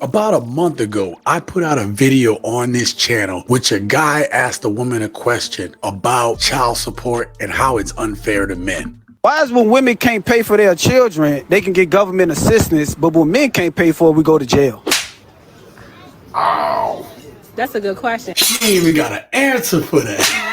About a month ago, I put out a video on this channel which a guy asked a woman a question about child support and how it's unfair to men. Why is when women can't pay for their children, they can get government assistance, but when men can't pay for it, we go to jail? Oh, That's a good question. she ain't even got an answer for that.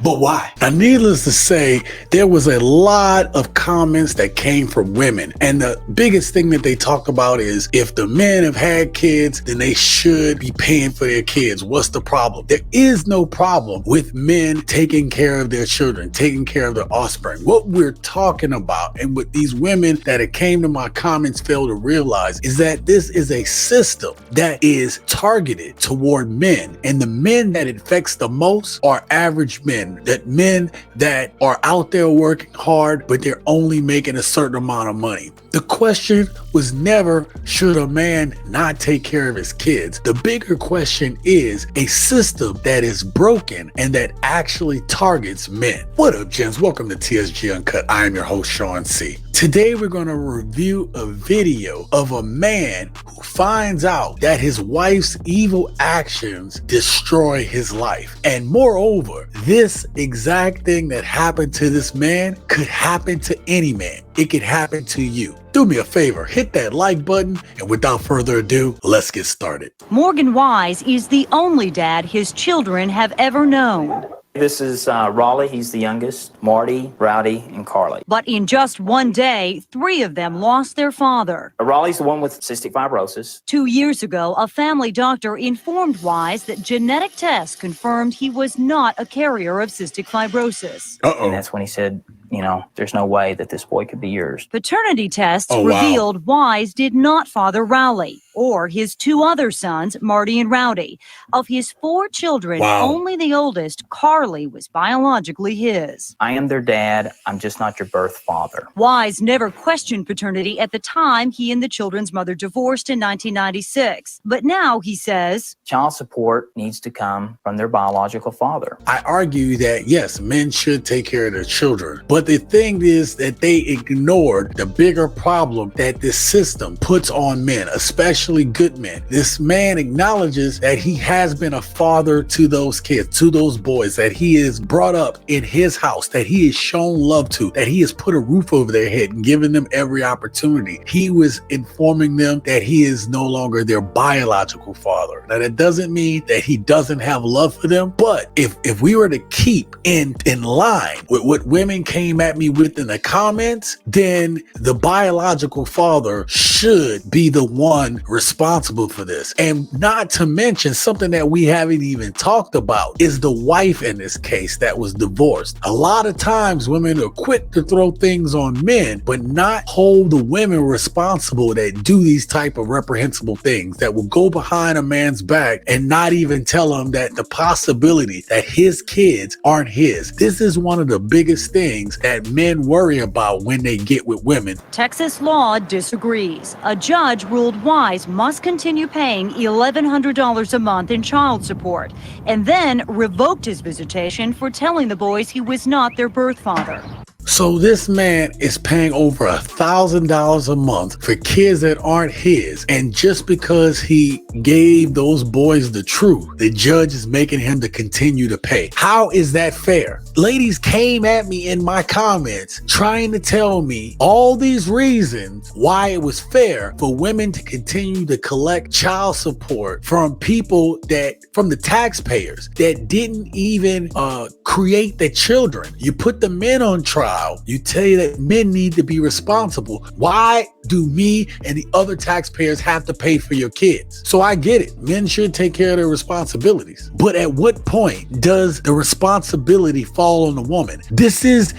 But why? Now, needless to say, there was a lot of comments that came from women. And the biggest thing that they talk about is if the men have had kids, then they should be paying for their kids. What's the problem? There is no problem with men taking care of their children, taking care of their offspring. What we're talking about, and what these women that it came to my comments fail to realize, is that this is a system that is targeted toward men. And the men that it affects the most are average men. That men that are out there working hard, but they're only making a certain amount of money. The question was never, should a man not take care of his kids? The bigger question is a system that is broken and that actually targets men. What up, gents? Welcome to TSG Uncut. I am your host, Sean C. Today, we're going to review a video of a man who finds out that his wife's evil actions destroy his life. And moreover, this exact thing that happened to this man could happen to any man. It could happen to you. Do me a favor, hit that like button, and without further ado, let's get started. Morgan Wise is the only dad his children have ever known. This is Raleigh, he's the youngest, Marty, Rowdy, and Carly. But in just one day, 3 of them lost their father. Raleigh's the one with cystic fibrosis. 2 years ago, a family doctor informed Wise that genetic tests confirmed he was not a carrier of cystic fibrosis. And that's when he said, you know, there's no way that this boy could be yours. Paternity tests wow. revealed Wise did not father Rowley or his 2 other sons, Marty and Rowdy. Of his 4 children, Wow. only the oldest, Carly, was biologically his. I am their dad. I'm just not your birth father. Wise never questioned paternity at the time he and the children's mother divorced in 1996. But now he says, Child support needs to come from their biological father. I argue that yes, men should take care of their children, but the thing is that they ignored the bigger problem that this system puts on men, especially good men. This man acknowledges that he has been a father to those kids, to those boys, that he is brought up in his house, that he has shown love to, that he has put a roof over their head and given them every opportunity. He was informing them that he is no longer their biological father. Now, that doesn't mean that he doesn't have love for them, but if we were to keep in line with what women came at me with in the comments, then the biological father should be the one responsible for this. And not to mention something that we haven't even talked about is the wife in this case that was divorced. A lot of times women are quick to throw things on men, but not hold the women responsible that do these type of reprehensible things, that will go behind a man's back and not even tell him that the possibility that his kids aren't his. This is one of the biggest things that men worry about when they get with women. Texas law disagrees. A judge ruled Wise must continue paying $1,100 a month in child support and then revoked his visitation for telling the boys he was not their birth father. So this man is paying over $1,000 a month for kids that aren't his. And just because he gave those boys the truth, the judge is making him to continue to pay. How is that fair? Ladies came at me in my comments trying to tell me all these reasons why it was fair for women to continue to collect child support from people from the taxpayers that didn't even create the children. You put the men on trial. You tell you that men need to be responsible. Why do me and the other taxpayers have to pay for your kids? So I get it. Men should take care of their responsibilities. But at what point does the responsibility fall on the woman? This is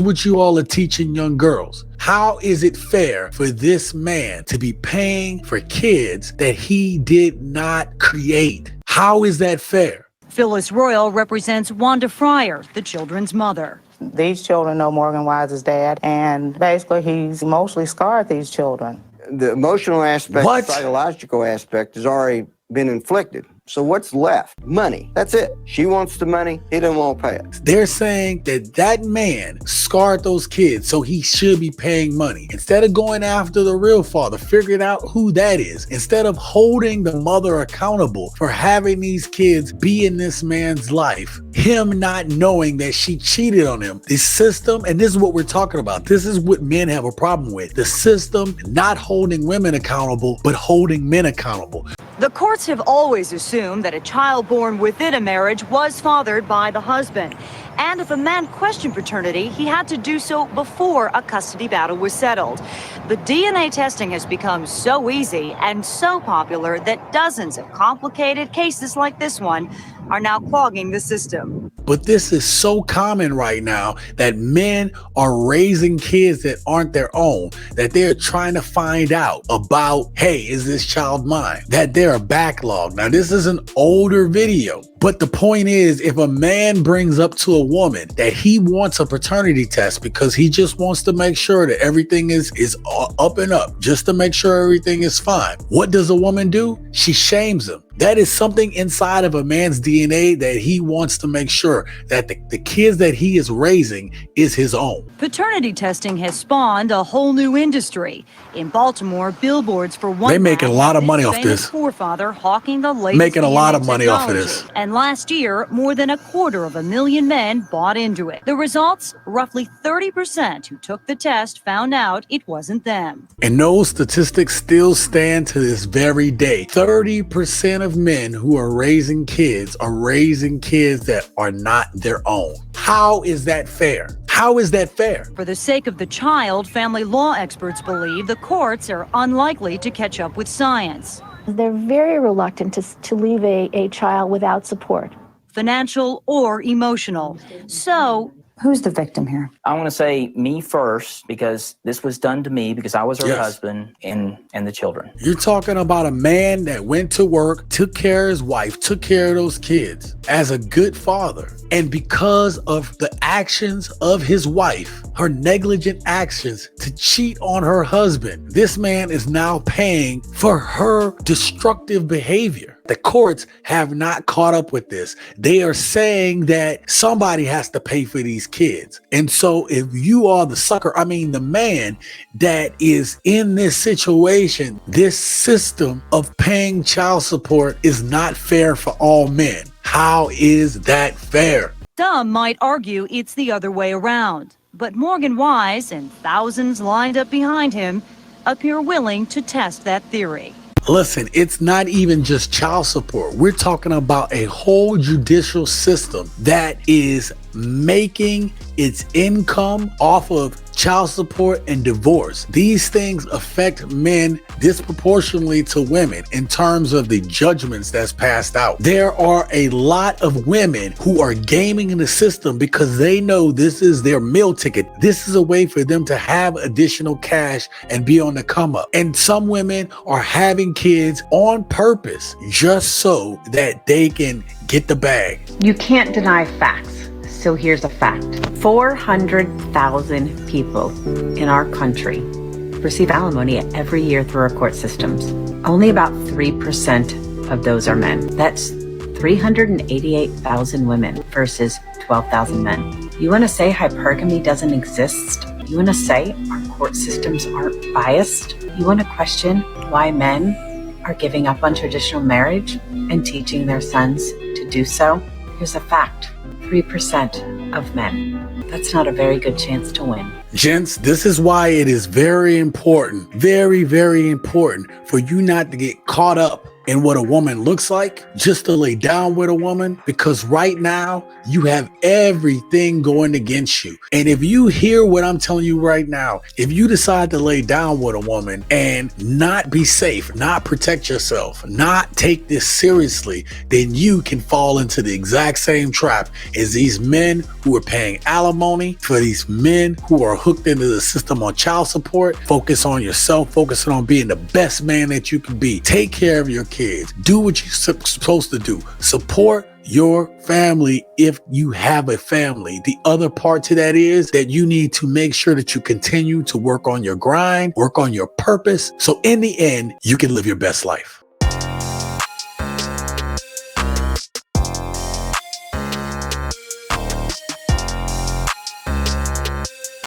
what you all are teaching young girls. How is it fair for this man to be paying for kids that he did not create? How is that fair? Phyllis Royal represents Wanda Fryer, the children's mother. These children know Morgan Wise's dad, and basically he's emotionally scarred these children. The emotional aspect, What? the psychological aspect has already been inflicted. So what's left? Money. That's it. She wants the money. He doesn't want to pay it. They're saying that that man scarred those kids, so he should be paying money. Instead of going after the real father, figuring out who that is, instead of holding the mother accountable for having these kids be in this man's life, him not knowing that she cheated on him, the system, and this is what we're talking about. This is what men have a problem with. The system not holding women accountable, but holding men accountable. The courts have always assumed that a child born within a marriage was fathered by the husband. And if a man questioned paternity, he had to do so before a custody battle was settled. But DNA testing has become so easy and so popular that dozens of complicated cases like this one are now clogging the system. But this is so common right now that men are raising kids that aren't their own, that they're trying to find out about, hey, is this child mine? That they're a backlog. Now, this is an older video, but the point is, if a man brings up to a woman that he wants a paternity test because he just wants to make sure that everything is up and up, just to make sure everything is fine, what does a woman do? She shames him. That is something inside of a man's DNA that he wants to make sure that the kids that he is raising is his own. Paternity testing has spawned a whole new industry. In Baltimore, billboards for one They making a lot of money off famous this. forefather hawking the latest Making a lot of DNA money off of technology. this. And last year, more than 250,000 men bought into it. The results, roughly 30% who took the test found out it wasn't them. And those statistics still stand to this very day. 30% of men who are raising kids that are not their own. How is that fair? How is that fair? For the sake of the child, family law experts believe the courts are unlikely to catch up with science. They're very reluctant to leave a child without support. Financial or emotional. So, who's the victim here? I want to say me first, because this was done to me because I was her husband and the children. You're talking about a man that went to work, took care of his wife, took care of those kids as a good father. And because of the actions of his wife, her negligent actions to cheat on her husband, this man is now paying for her destructive behavior. The courts have not caught up with this. They are saying that somebody has to pay for these kids. And so if you are the sucker, the man that is in this situation, this system of paying child support is not fair for all men. How is that fair? some might argue it's the other way around. But Morgan Wise and thousands lined up behind him appear willing to test that theory. Listen, it's not even just child support. We're talking about a whole judicial system that is making its income off of child support and divorce. These things affect men disproportionately to women in terms of the judgments that's passed out. There are a lot of women who are gaming in the system because they know this is their meal ticket. This is a way for them to have additional cash and be on the come up. And some women are having kids on purpose just so that they can get the bag. You can't deny facts. So here's a fact. 400,000 people in our country receive alimony every year through our court systems. Only about 3% of those are men. That's 388,000 women versus 12,000 men. You want to say hypergamy doesn't exist? You want to say our court systems aren't biased? You want to question why men are giving up on traditional marriage and teaching their sons to do so? Here's a fact. 3% of men. That's not a very good chance to win. Gents, this is why it is very important, very, very important for you not to get caught up in what a woman looks like, just to lay down with a woman, because right now you have everything going against you. And if you hear what I'm telling you right now, if you decide to lay down with a woman and not be safe, not protect yourself, not take this seriously, then you can fall into the exact same trap as these men who are paying alimony, for these men who are hooked into the system on child support. Focus on yourself, focusing on being the best man that you can be. Take care of your kids. Do what you're supposed to do. Support your family if you have a family. The other part to that is that you need to make sure that you continue to work on your grind, work on your purpose, so in the end, you can live your best life.